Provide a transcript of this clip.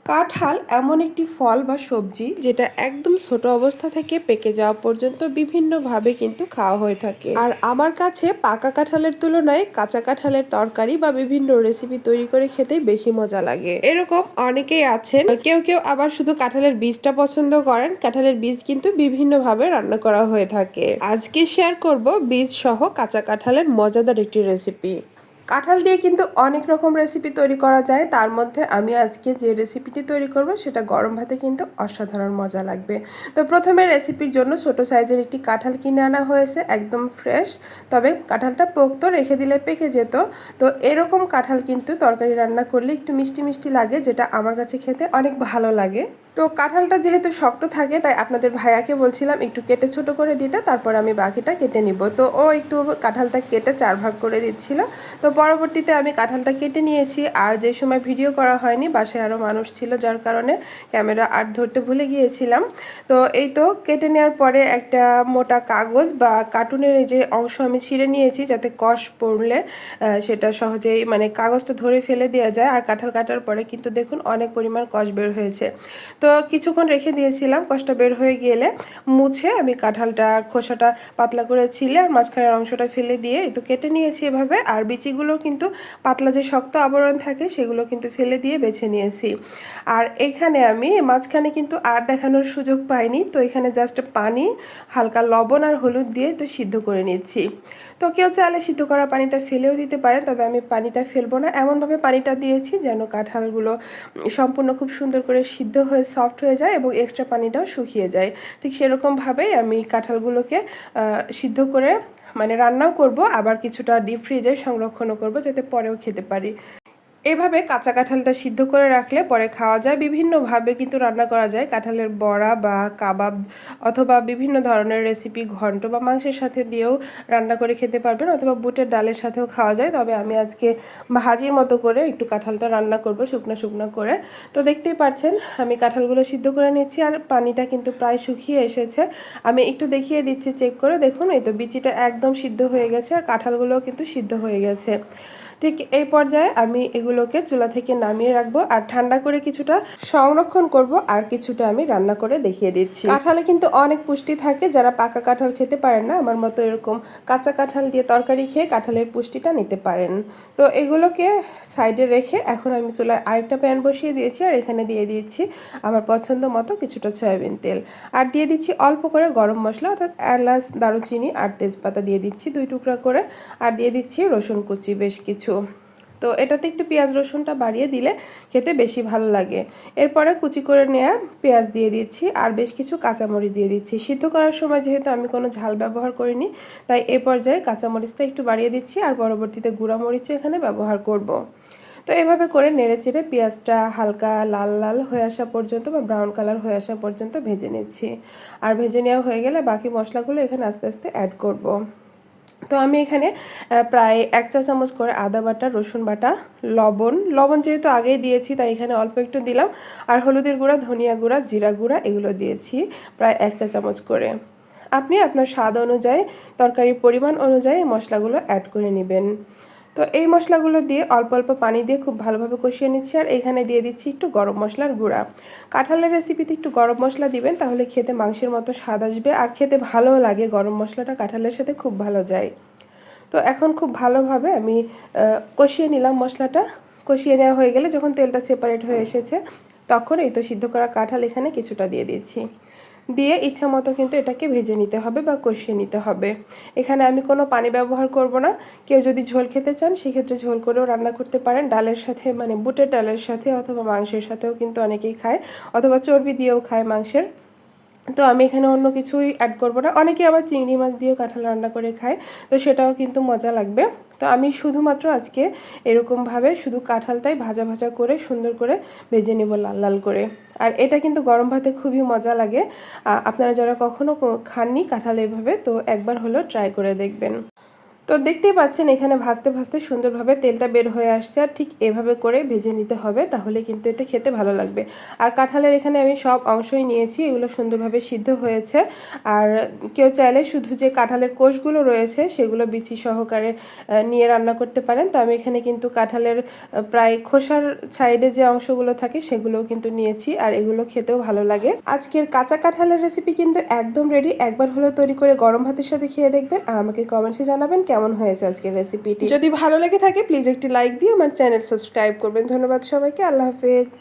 কাঁঠাল এমন একটি ফল বা সবজি যেটা একদম ছোট অবস্থা থেকে পেকে যাওয়া পর্যন্ত বিভিন্নভাবে কিন্তু খাওয়া হয়ে থাকে। আর আমার কাছে পাকা কাঁঠালের তুলনায় কাঁচা কাঁঠালের তরকারি বা বিভিন্ন রেসিপি তৈরি করে খেতেই বেশি মজা লাগে। এরকম অনেকেই আছেন, কেউ কেউ আবার শুধু কাঁঠালের বীজটা পছন্দ করেন। কাঁঠালের বীজ কিন্তু বিভিন্নভাবে রান্না করা হয়ে থাকে। আজকে শেয়ার করব বীজ সহ কাঁচা কাঁঠালের মজাদার একটি রেসিপি। কাঁঠাল দিয়ে কিন্তু অনেক রকম রেসিপি তৈরি করা যায়। তার মধ্যে আমি আজকে যে রেসিপিটি তৈরি করব সেটা গরম ভাতে কিন্তু অসাধারণ মজা লাগবে। তো প্রথমে রেসিপির জন্য ছোট সাইজের একটি কাঁঠাল কিনে আনা হয়েছে, একদম ফ্রেশ। তবে কাঁঠালটা পোক্ত, রেখে দিলে পেকে যেত। তো এরকম কাঁঠাল কিন্তু তরকারি রান্না করলে একটু মিষ্টি মিষ্টি লাগে, যেটা আমার কাছে খেতে অনেক ভালো লাগে। তো কাঁঠালটা যেহেতু শক্ত থাকে, তাই আপনাদের ভাইয়াকে বলছিলাম একটু কেটে ছোট করে দিতে, তারপর আমি বাকিটা কেটে নিব। তো ও একটু কাঁঠালটা কেটে 4 ভাগ করে দিচ্ছিল। তো পরবর্তীতে আমি কাঁঠালটা কেটে নিয়েছি। আর যে সময় ভিডিও করা হয়নি, বাসায় আরও মানুষ ছিল, যার কারণে ক্যামেরা আর ধরতে ভুলে গিয়েছিলাম। তো এই তো কেটে নেওয়ার পরে একটা মোটা কাগজ বা কার্টুনের এই যে অংশ আমি ছিঁড়ে নিয়েছি, যাতে কষ পড়লে সেটা সহজেই মানে কাগজটা ধরে ফেলে দেওয়া যায়। আর কাঁঠাল কাটার পরে কিন্তু দেখুন অনেক পরিমাণ কষ বের হয়েছে। তো কিছুক্ষণ রেখে দিয়েছিলাম, কষটা বের হয়ে গেলে মুছে আমি কাঁঠালটা খোসাটা পাতলা করে ছিলে আর মাঝখানের অংশটা ফেলে দিয়ে তো কেটে নিয়েছি এভাবে। আর বিচিগুলো কিন্তু পাতলা যে শক্ত আবরণ থাকে সেগুলো কিন্তু ফেলে দিয়ে বেছে নিয়েছি। আর এখানে আমি মাঝখানে কিন্তু আর দেখানোর সুযোগ পাইনি, তো এখানে জাস্ট পানি, হালকা লবণ আর হলুদ দিয়ে তো সিদ্ধ করে নিচ্ছি। তো কেউ চাইলে সিদ্ধ করা পানিটা ফেলেও দিতে পারে, তবে আমি পানিটা ফেলবো না। এমনভাবে পানিটা দিয়েছি যেন কাঁঠালগুলো সম্পূর্ণ খুব সুন্দর করে সিদ্ধ হয়ে সফট হয়ে যায় এবং এক্সট্রা পানিটাও শুকিয়ে যায়। ঠিক সেরকমভাবেই আমি কাঁঠালগুলোকে সিদ্ধ করে মানে রান্নাও করব, আবার কিছুটা ডিপ ফ্রিজে সংরক্ষণও করব, যাতে পরেও খেতে পারি। এভাবে কাঁচা কাঁঠালটা সিদ্ধ করে রাখলে পরে খাওয়া যায়। বিভিন্নভাবে কিন্তু রান্না করা যায়, কাঁঠালের বড়া বা কাবাব অথবা বিভিন্ন ধরনের রেসিপি, ঘন্ট বা মাংসের সাথে দিয়েও রান্না করে খেতে পারবেন, অথবা বুটের ডালের সাথেও খাওয়া যায়। তবে আমি আজকে ভাজির মতো করে একটু কাঁঠালটা রান্না করব শুকনো শুকনো করে। তো দেখতেই পাচ্ছেন আমি কাঁঠালগুলো সিদ্ধ করে নিচ্ছি আর পানিটা কিন্তু প্রায় শুকিয়ে এসেছে। আমি একটু দেখিয়ে দিচ্ছি, চেক করে দেখুন। এই তো বিচিটা একদম সিদ্ধ হয়ে গেছে আর কাঁঠালগুলোও কিন্তু সিদ্ধ হয়ে গেছে। ঠিক এই পর্যায়ে আমি এগুলোকে চুলা থেকে নামিয়ে রাখবো আর ঠান্ডা করে কিছুটা সংরক্ষণ করব, আর কিছুটা আমি রান্না করে দেখিয়ে দিচ্ছি। কাঁঠালে কিন্তু অনেক পুষ্টি থাকে, যারা পাকা কাঁঠাল খেতে পারেন না আমার মতো এরকম কাঁচা কাঁঠাল দিয়ে তরকারি খেয়ে কাঁঠালের পুষ্টিটা নিতে পারেন। তো এগুলোকে সাইডে রেখে এখন আমি চুলায় আরেকটা প্যান বসিয়ে দিয়েছি আর এখানে দিয়ে দিচ্ছি আমার পছন্দ মতো কিছুটা সয়াবিন তেল। আর দিয়ে দিচ্ছি অল্প করে গরম মশলা, অর্থাৎ এলাচ, দারুচিনি আর তেজপাতা দিয়ে দিচ্ছি 2 টুকরা করে। আর দিয়ে দিচ্ছি রসুন কুচি বেশ কিছু। তো এটাতে একটু পেঁয়াজ রসুনটা বাড়িয়ে দিলে খেতে বেশি ভালো লাগে। এরপরে কুচি করে নেওয়া পেঁয়াজ দিয়ে দিচ্ছি আর বেশ কিছু কাঁচামরিচ দিয়ে দিচ্ছি। সিদ্ধ করার সময় যেহেতু আমি কোনো ঝাল ব্যবহার করিনি, তাই এ পর্যায়ে কাঁচামরিচটা একটু বাড়িয়ে দিচ্ছি আর পরবর্তীতে গুঁড়া মরিচও এখানে ব্যবহার করব। তো এভাবে করে নেড়ে চেড়ে পেঁয়াজটা হালকা লাল লাল হয়ে আসা পর্যন্ত বা ব্রাউন কালার হয়ে আসা পর্যন্ত ভেজে নিচ্ছি। আর ভেজে নেওয়া হয়ে গেলে বাকি মশলাগুলো এখানে আস্তে আস্তে অ্যাড করব। তো আমি এখানে প্রায় 1 চা চামচ করে আদা বাটা, রসুন বাটা, লবণ যেহেতু আগেই দিয়েছি তাই এখানে অল্প একটু দিলাম। আর হলুদের গুঁড়া, ধনিয়া গুঁড়া, জিরা গুঁড়া এগুলো দিয়েছি প্রায় 1 চা চামচ করে। আপনি আপনার স্বাদ অনুযায়ী, তরকারির পরিমাণ অনুযায়ী মশলাগুলো অ্যাড করে নেবেন। তো এই মশলাগুলো দিয়ে অল্প অল্প পানি দিয়ে খুব ভালোভাবে কষিয়ে নিচ্ছি। আর এখানে দিয়ে দিচ্ছি একটু গরম মশলার গুঁড়া। কাঁঠালের রেসিপিতে একটু গরম মশলা দিবেন, তাহলে খেতে মাংসের মতো স্বাদ আসবে আর খেতে ভালোও লাগে। গরম মশলাটা কাঁঠালের সাথে খুব ভালো যায়। তো এখন খুব ভালোভাবে আমি কষিয়ে নিলাম মশলাটা। কষিয়ে নেওয়া হয়ে গেলে যখন তেলটা সেপারেট হয়ে এসেছে, তখন এই তো সিদ্ধ করা কাঁঠাল এখানে কিছুটা দিয়ে দিচ্ছি। দিয়ে ইচ্ছা মতো কিন্তু এটাকে ভেজে নিতে হবে বা কষিয়ে নিতে হবে। এখানে আমি কোনো পানি ব্যবহার করব না। কেউ যদি ঝোল খেতে চান সেক্ষেত্রে ঝোল করেও রান্না করতে পারেন, ডালের সাথে মানে বুটের ডালের সাথে, অথবা মাংসের সাথেও কিন্তু অনেকেই খায়, অথবা চর্বি দিয়েও খায় মাংসের। তো আমি এখানে অন্য কিছুই অ্যাড করব না। অনেকে আবার চিংড়ি মাছ দিয়েও কাঁঠাল রান্না করে খায়, তো সেটাও কিন্তু মজা লাগবে। তো আমি শুধুমাত্র আজকে এরকমভাবে শুধু কাঁঠালটাই ভাজা ভাজা করে সুন্দর করে ভেজে নেব লাল লাল করে। আর এটা কিন্তু গরম ভাতে খুবই মজা লাগে। আপনারা যারা কখনো খাননি কাঁঠাল এভাবে, তো একবার হলেও ট্রাই করে দেখবেন। তো দেখতেই পাচ্ছেন এখানে ভাজতে ভাজতে সুন্দরভাবে তেলটা বের হয়ে আসছে, আর ঠিক এভাবে করে ভেজে নিতে হবে, তাহলে কিন্তু এটা খেতে ভালো লাগবে। আর কাঁঠালের এখানে আমি সব অংশই নিয়েছি, এগুলো সুন্দরভাবে সিদ্ধ হয়েছে। আর কেউ চাইলে শুধু যে কাঁঠালের কোষগুলো রয়েছে সেগুলো বিচি সহকারে নিয়ে রান্না করতে পারেন। তো আমি এখানে কিন্তু কাঁঠালের প্রায় খোসার সাইডে যে অংশগুলো থাকে সেগুলোও কিন্তু নিয়েছি, আর এগুলো খেতেও ভালো লাগে। আজকের কাঁচা কাঁঠালের রেসিপি কিন্তু একদম রেডি। একবার হলেও তৈরি করে গরম ভাতের সাথে খেয়ে দেখবেন, আর আমাকে কমেন্টসে জানাবেন কেমন হয়েছে আজকের রেসিপিটি। যদি ভালো লেগে থাকে প্লিজ একটি লাইক দিয়ে আমার চ্যানেল সাবস্ক্রাইব করবেন। ধন্যবাদ সবাইকে, আল্লাহ হাফেজ।